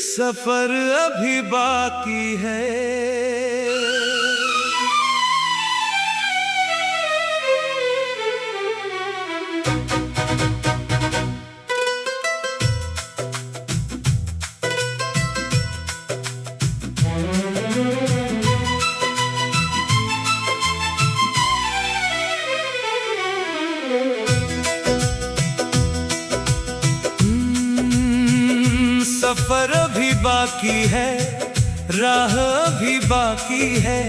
सफर अभी बाकी है। सफर अभी बाकी है, राह अभी बाकी है।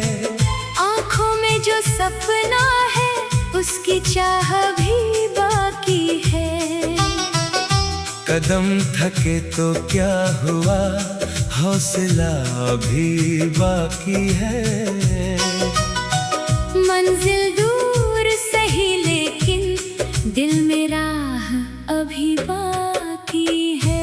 आँखों में जो सपना है उसकी चाह भी बाकी है। कदम थके तो क्या हुआ, हौसला भी बाकी है। मंजिल दूर सही लेकिन दिल में राह अभी बाकी है।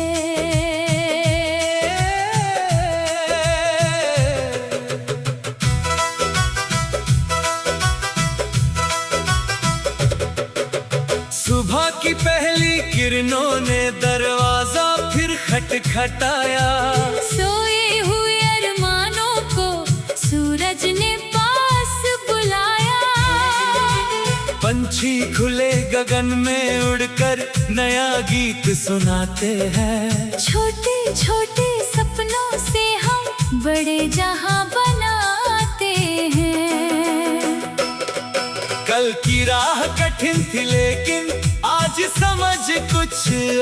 सुबह की पहली किरणों ने दरवाजा फिर खटखटाया। सोए हुए अरमानों को सूरज ने पास बुलाया। पंछी खुले गगन में उड़कर नया गीत सुनाते हैं। छोटे छोटे सपनों से हम बड़े जहां बनाते हैं। कल की राह कठिन थी लेकिन आज समझ कुछ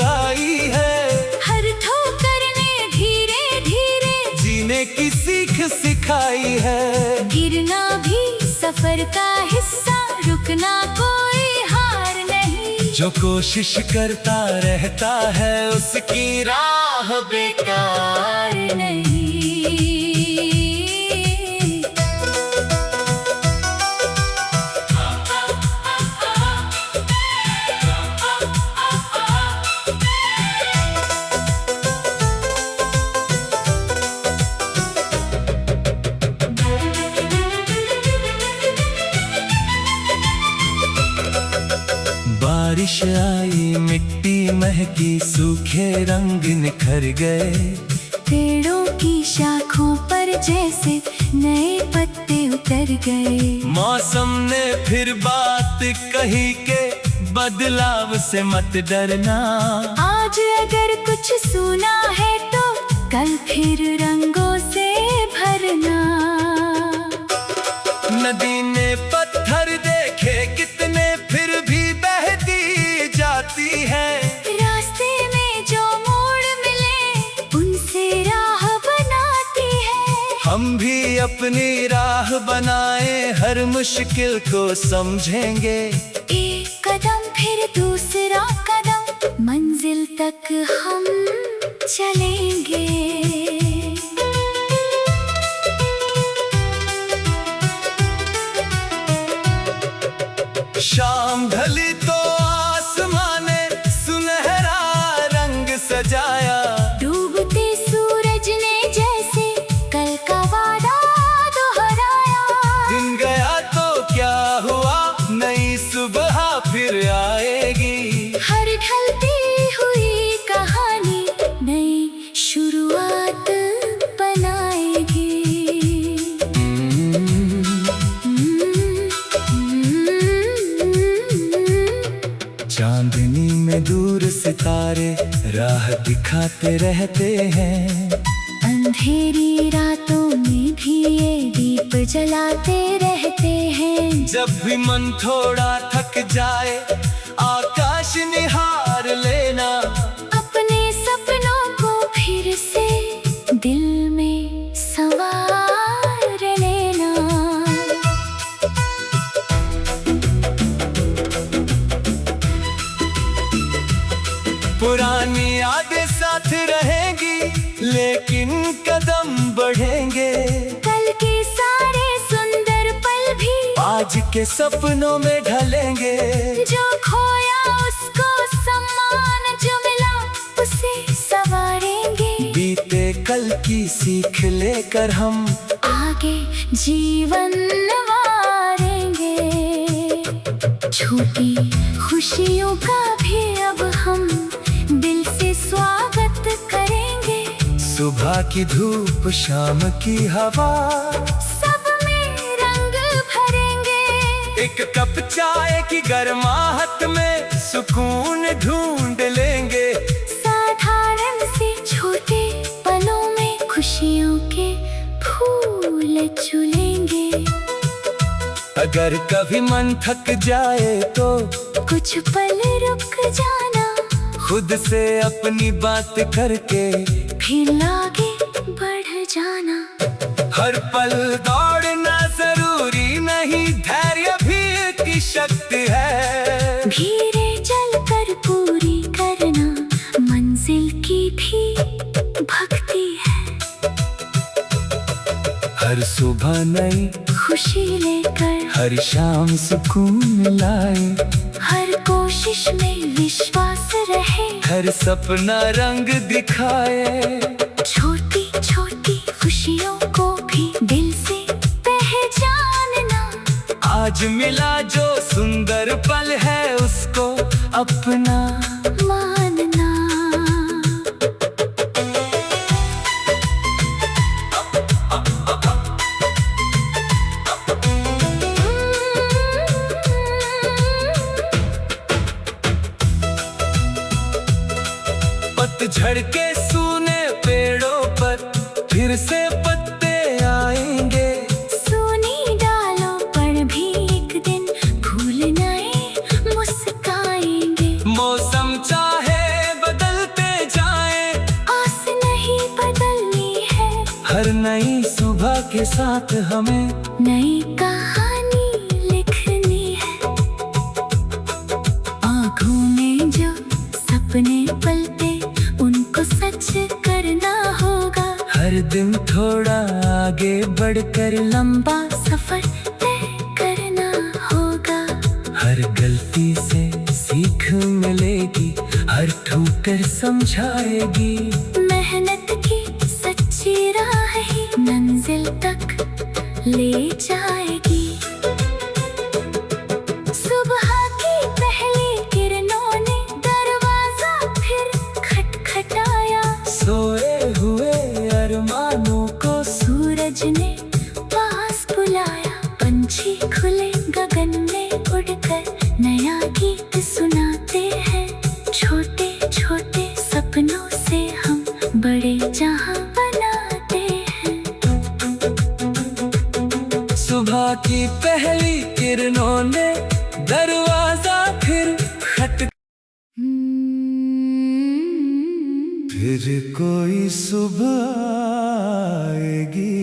आई है। हर ठोकर ने धीरे धीरे जीने की सीख सिखाई है। गिरना भी सफर का हिस्सा, रुकना कोई हार नहीं। जो कोशिश करता रहता है उसकी राह बेकार नहीं। बारिश आई, मिट्टी महकी, सूखे रंग निखर गए। पेड़ों की शाखों पर जैसे नए पत्ते उतर गए। मौसम ने फिर बात कही के बदलाव से मत डरना। आज अगर कुछ सुना है तो कल फिर रंगों से भरना। नदी ने पत्थर देखे कितने, फिर भी बहती जाती है। रास्ते में जो मोड़ मिले उनसे राह बनाती है। हम भी अपनी राह बनाए, हर मुश्किल को समझेंगे। एक कदम फिर दूसरा कदम, मंजिल तक हम चलेंगे। शाम ढली तो आसमां ने सुनहरा रंग सजाया। डूबते सूरज ने जैसे कल का वादा दोहराया। दिन गया तो क्या हुआ, नई सुबह फिर आएगी। हर ढलती हुई कहानी नई शुरुआत बनाएगी। चांदनी में दूर सितारे राह दिखाते रहते हैं। अंधेरी रातों में भी ये दीप जलाते रहते हैं। जब भी मन थोड़ा थक जाए आकाश निहार लेना। अपने सपनों को फिर से दिल में संवार लेना। पुरानी यादें साथ रहेंगी लेकिन कदम बढ़ेंगे। कल के सारे सुंदर पल भी आज के सपनों में ढलेंगे। जो खोया उसको सम्मान, जो मिला उसे संवारेंगे। बीते कल की सीख लेकर हम आगे जीवन वारेंगे। छोटी खुशियों का भी अब हम दिल से स्वागत करेंगे। सुबह की धूप शाम की हवा, सब में रंग भरेंगे। एक कप चाय की गर्माहट में सुकून ढूंढ लेंगे। साधारण से छोटे पलों में खुशियों के फूल चुलेंगे। अगर कभी मन थक जाए तो कुछ पल रुक जाना, खुद से अपनी बात करके फिर आगे बढ़ जाना। हर पल दौड़ना जरूरी नहीं, धैर्य भी एक शक्ति है। धीरे चलकर पूरी करना मंजिल की भी भक्ति है। हर सुबह नई खुशी लेकर हर शाम सुकून लाए। हर कोशिश में विश्वास रहे, हर सपना रंग दिखाए। छोटी छोटी खुशियों को भी दिल से पहचानना। आज मिला जो सुंदर पल है उसको अपना मानना। पतझड़ के सूने पेड़ों पर फिर से पत्ते आएंगे। सूनी डालों पर भी एक दिन फूल नए मुस्काएंगे। मौसम चाहे बदलते जाए, आस नहीं बदलनी है। हर नई सुबह के साथ हमें नई कहानी लिखनी है। आँखों में जो सपने पलते उनको सच करना होगा। हर दिन थोड़ा आगे बढ़कर लंबा सफर तय करना होगा। हर गलती से सीख मिलेगी, हर ठोकर समझाएगी। मेहनत की सच्ची राह ही मंजिल तक ले जाएगी। सुबह की पहली किरणों ने दरवाजा फिर खटखटाया। सोए हुए अरमानों को सूरज ने पास बुलाया। पंछी खुले गगन में उड़कर नया गीत सुनाते हैं। छोटे छोटे सपनों से हम बड़े जहां बनाते हैं। सुबह की पहली किरणों ने दरवाजा फिर फिर कोई सुबह आएगी।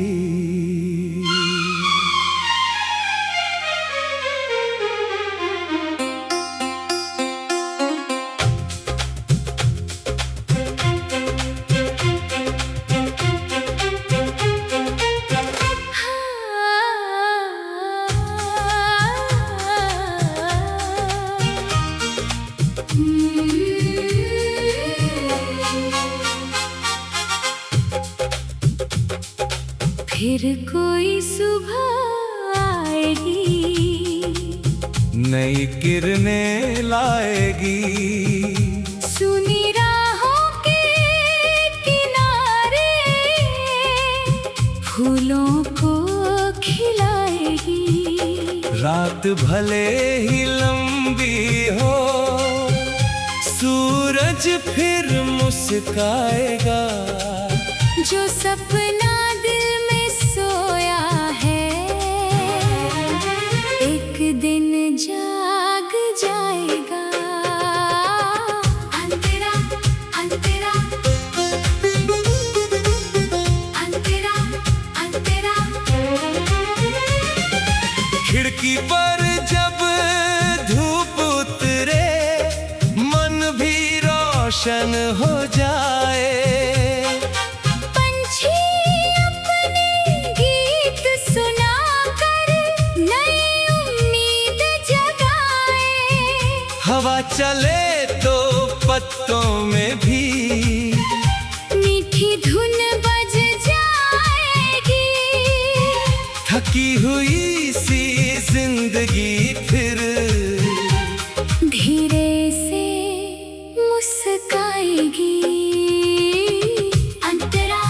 फिर कोई सुबह आएगी। नई किरणें लाएगी। सुनी राहों के किनारे फूलों को खिलाएगी। रात भले ही लंबी हो, सूरज फिर मुस्काएगा। जो सपना दिल में सोया है एक दिन जाग जाएगा। अंधेरा अंधेरा अंधेरा अंधेरा। खिड़की पर जब धूप उतरे मन भी रोशन हो जाए। पंछी अपने गीत सुनाकर नई उम्मीद जगाए। हवा चले तो पत्तों में भी मीठी धुन बज जाएगी। थकी हुई सी जिंदगी फिर धीरे से मुस्काएगी। अंतरा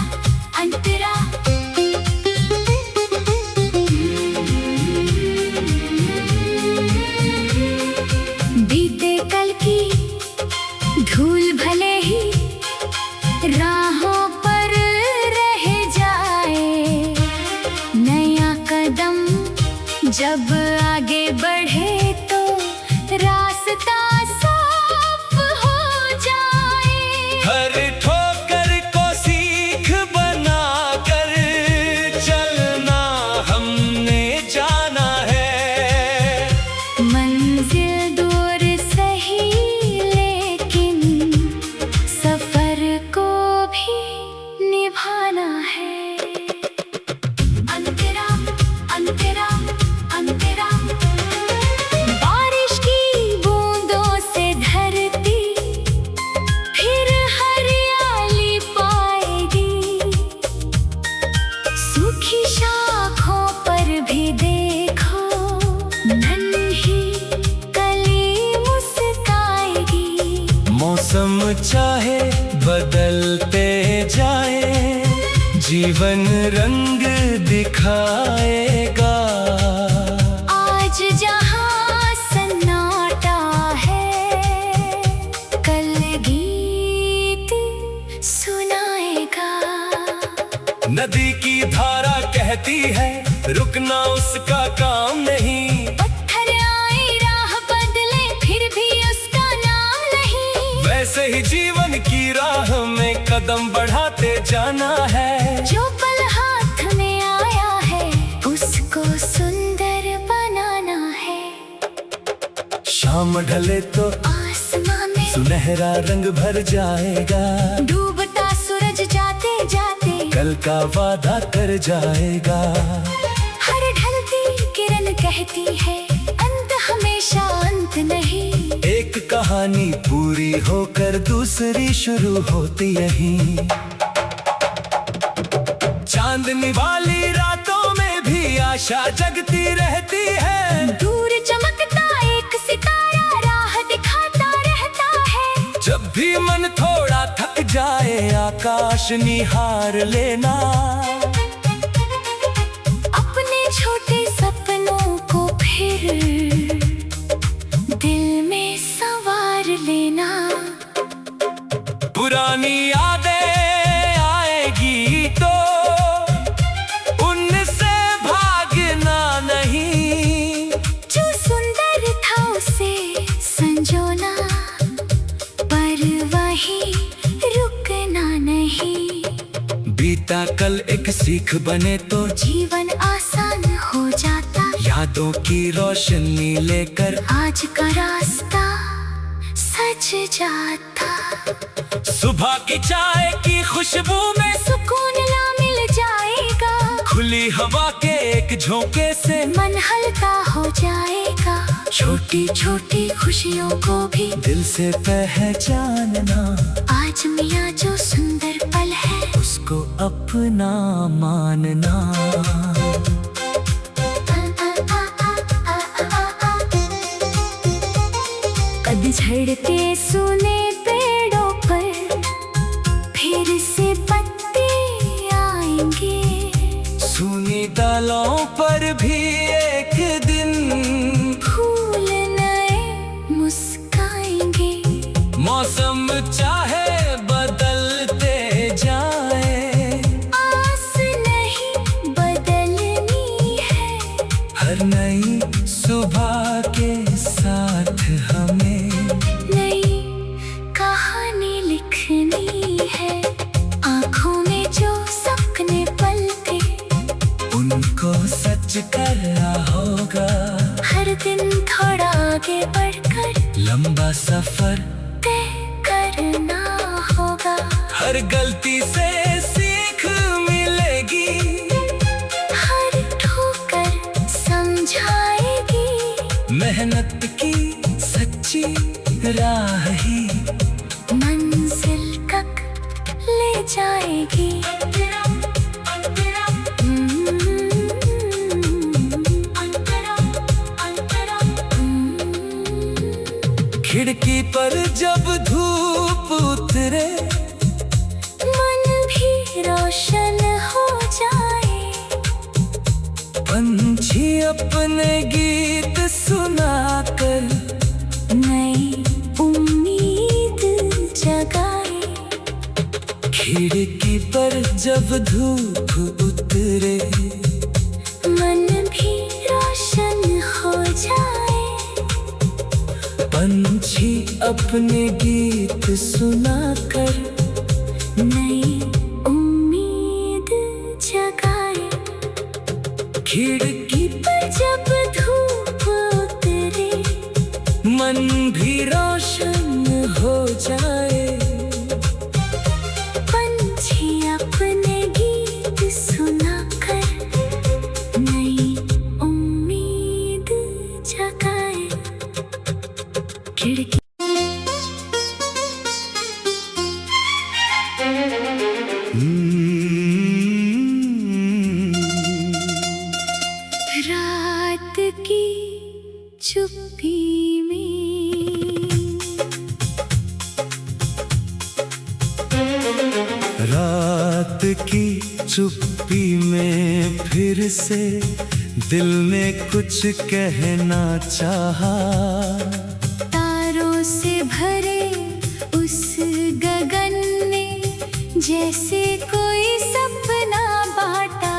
मौसम चाहे बदलते जाए, जीवन रंग दिखाएगा। आज जहाँ सन्नाटा है, कल गीत सुनाएगा। नदी की धारा कहती है रुकना उसका काम नहीं, पत्थर आए राह बदले फिर भी उसका नाम नहीं। वैसे ही जीवन की राह में कदम बढ़ाते जाना है। जो पल हाथ में आया है उसको सुंदर बनाना है। शाम ढले तो आसमां में सुनहरा रंग भर जाएगा, डूबता सूरज जाते जाते कल का वादा कर जाएगा। हर ढलती किरण कहती है अंत हमेशा अंत नहीं। एक कहानी पूरी होकर दूसरी शुरू होती यहीं। चांदनी वाली रातों में भी आशा जगती रहती है, दूर चमकता एक सितारा राह दिखाता रहता है। जब भी मन थोड़ा थक जाए आकाश निहार लेना, अपने छोटे सपनों को फिर दिल में संवार लेना। पुरानी यादें आएगी तो उनसे भागना नहीं, जो सुंदर था उसे संजोना पर वहीं रुकना नहीं। बीता कल एक सीख बने तो जीवन आसान हो जाता, यादों की रोशनी लेकर आज का रास्ता सज जाता। सुबह की चाय की खुशबू में सुकून ला मिल जाएगा, खुली हवा के एक झोंके से मन हल्का हो जाएगा। छोटी छोटी खुशियों को भी दिल से पहचानना, आज मियाँ जो सुंदर पल है उसको अपना मानना। कद झड़ते सुने पेड़ों पर फिर से पत्ते आएंगे, सूनी डालों पर भी एक दिन फूल नए मुस्काएंगे। मौसम चाहे बदलते जाए, आस नहीं बदलनी है, हर नई सुबह के साथ हमें नई कहानी लिखनी है। आँखों में जो सपने पलते उनको सच करना होगा, हर दिन थोड़ा आगे बढ़कर लंबा सफर तय करना होगा। हर गलती से सीख मिलेगी, हर ठोकर समझाएगी, मेहनत की सच्ची राह ही मंजिल तक ले जाएगी। खिड़की पर जब धूप उतरे मन भी रोशन हो जाए, पंछी अपने गीत सुनाकर नई उम्मीद जगाए। खिड़की पर जब धूप उतरे मन भी रोशन हो जाए, पंछी अपने गीत सुनाकर नई उम्मीद जगाए। खिड़की पर जब धूप उतरे मन भी रोशन हो जाए, पंछी अपने गीत सुनाकर नई उम्मीद जगाए। खिड़की रात की चुप्पी में रात की चुप्पी में फिर से दिल ने कुछ कहना चाहा। तारों से भरे उस गगन ने जैसे कोई सपना बांटा।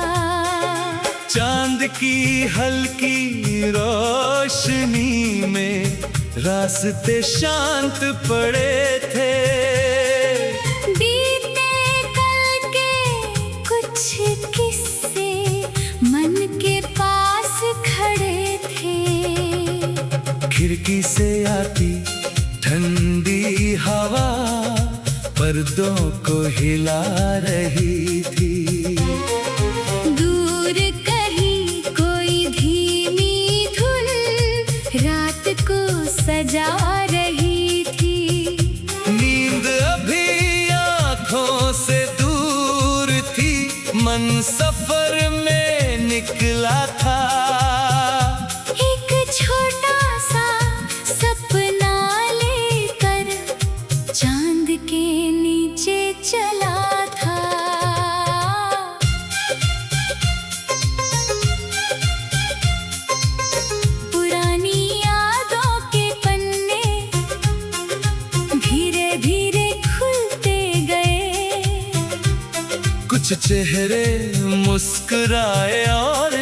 चांद की हल्की रोशनी में रास्ते शांत पड़े थे। बीते कल के कुछ किस्से मन के पास खड़े थे। खिड़की से आती ठंडी हवा पर्दों को हिला रही थी। दूर कहीं कोई धीमी धुन रात को सजा रही थी। नींद अभी आंखों से दूर थी, मन सफर में निकला था। एक छोटा सा सपना लेकर चांद के नीचे चला था। पुरानी यादों के पन्ने धीरे धीरे खुलते गए। कुछ चेहरे मुस्कुराए और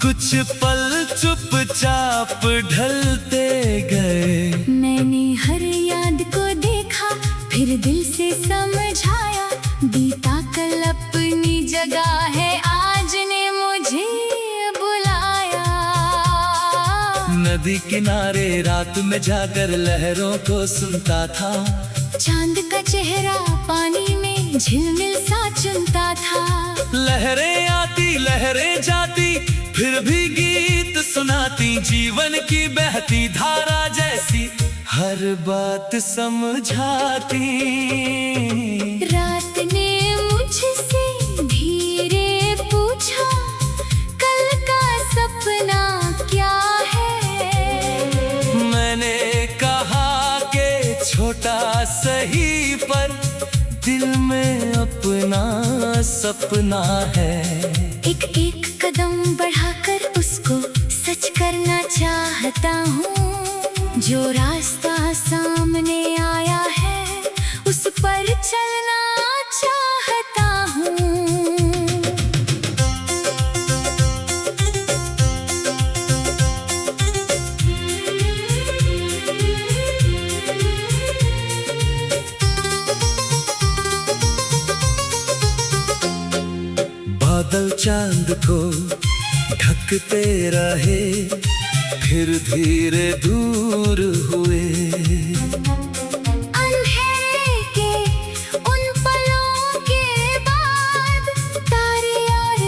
कुछ पल चुपचाप ढलते गए। मैंने हर याद को देखा, फिर दिल से समझाया, बीता कल अपनी जगह है, आज ने मुझे बुलाया। नदी किनारे रात में जाकर लहरों को सुनता था। चांद का चेहरा पानी में झिलमिल सा चुनता था। लहरें आती लहरें जाती फिर भी गीत सुनाती, जीवन की बहती धारा जैसी हर बात समझाती। रात ने मुझसे धीरे पूछा, कल का सपना क्या है? मैंने कहा कि छोटा सही पर दिल में अपना सपना है। एक एक कदम बढ़ाकर उसको सच करना चाहता हूँ। जो रास्ता सामने आया है उस पर चलना चाहता हूँ। बादल चांद को ढकते रहे, फिर धीरे दूर हुए। अंधेरे के उन पलों के बाद तारे और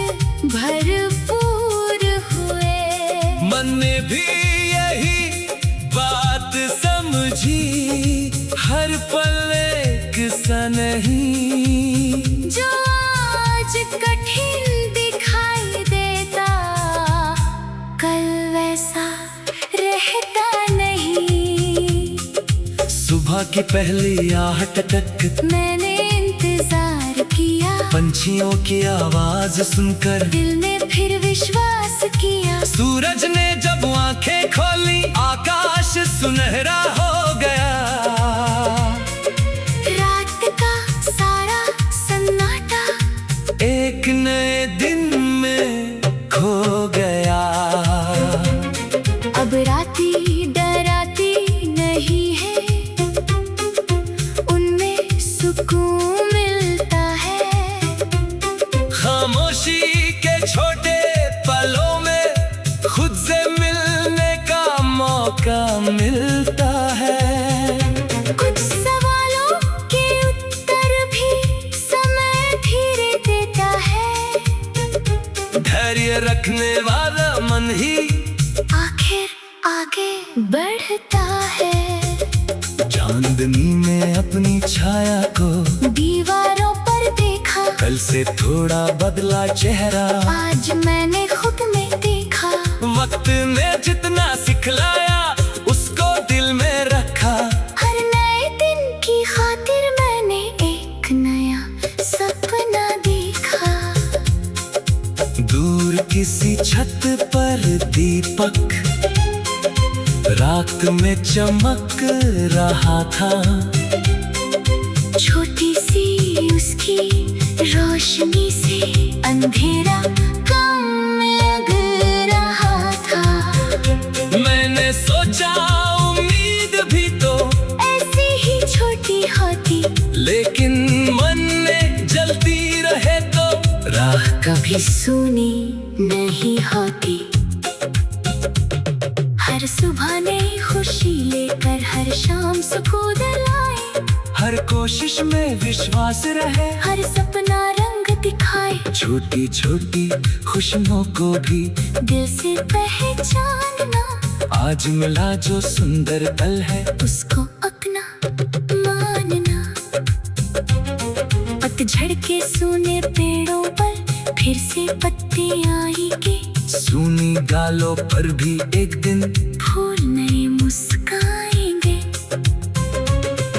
भरपूर हुए। मन ने भी यही बात समझी, हर पल एक सा नहीं। जो आज कठिन दिखाई देता कल वैसा रहता नहीं। सुबह की पहली आहट तक मैंने इंतजार किया, पंछियों की आवाज सुनकर दिल ने फिर विश्वास किया। सूरज ने जब आंखें खोली आकाश सुनहरा हो गया। रात का सारा सन्नाटा एक नए दिन में खो गया। अब राती डराती नहीं है, उनमें सुकून मिलता है। खामोशी के छोटे पलों में खुद से मिलने का मौका मिलता है। कुछ सवालों के उत्तर भी समय धीरे देता है। धैर्य रखने वाला मन ही आखिर आगे बढ़ता है। चांदनी में अपनी छाया को दीवारों पर देखा, कल से थोड़ा बदला चेहरा। आज मैंने खुद में देखा। वक्त ने जितना सिखलाया उसको दिल में रखा। हर नए दिन की खातिर मैंने एक नया रात में चमक रहा था। छोटी सी उसकी रोशनी से अंधेरा कम लग रहा था। मैंने सोचा उम्मीद भी तो ऐसी ही छोटी होती, लेकिन मन में जलती रहे तो राह कभी सुनी नहीं होती। हर सुबह नई खुशी लेकर हर शाम सुकून लाए। हर कोशिश में विश्वास रहे, हर सपना रंग दिखाए। छोटी छोटी खुशियों को भी दिल से पहचानना, आज मिला जो सुंदर पल है उसको अपना मानना। पतझड़ के सूने पेड़ों पर फिर से पत्ते आएंगे। सूनी डालों पर भी एक दिन फूल नए मुस्काएंगे।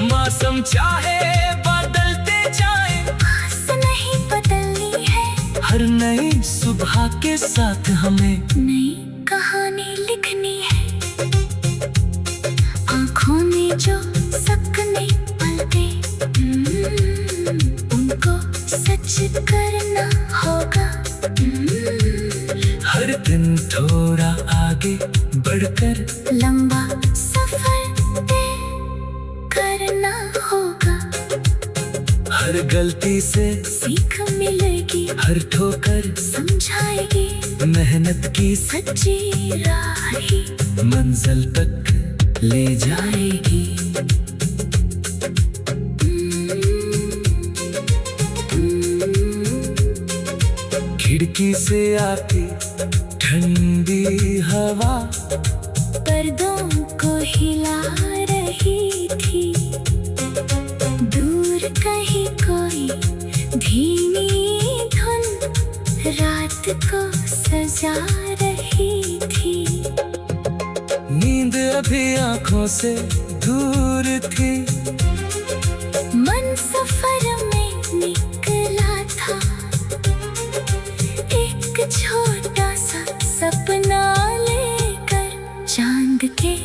मौसम चाहे बदलते जाए, आस नहीं बदलनी है। हर नई सुबह के साथ हमें नई कहानी लिखनी है। आँखों में जो सपने पलते, उनको सच करना होगा। हर दिन थोड़ा आगे बढ़कर लंबा सफर तय करना होगा। हर गलती से सीख मिलेगी, हर ठोकर समझाएगी। मेहनत की सच्ची राह ही मंजिल तक ले जाएगी। खिड़की से आती ठंडी हवा पर्दों को हिला रही थी। दूर कहीं कोई धीमी धुन रात को सजा रही थी। नींद अभी आंखों से दूर थी। मन सफर में निकला था, एक छोटा सा सपना लेकर चांद के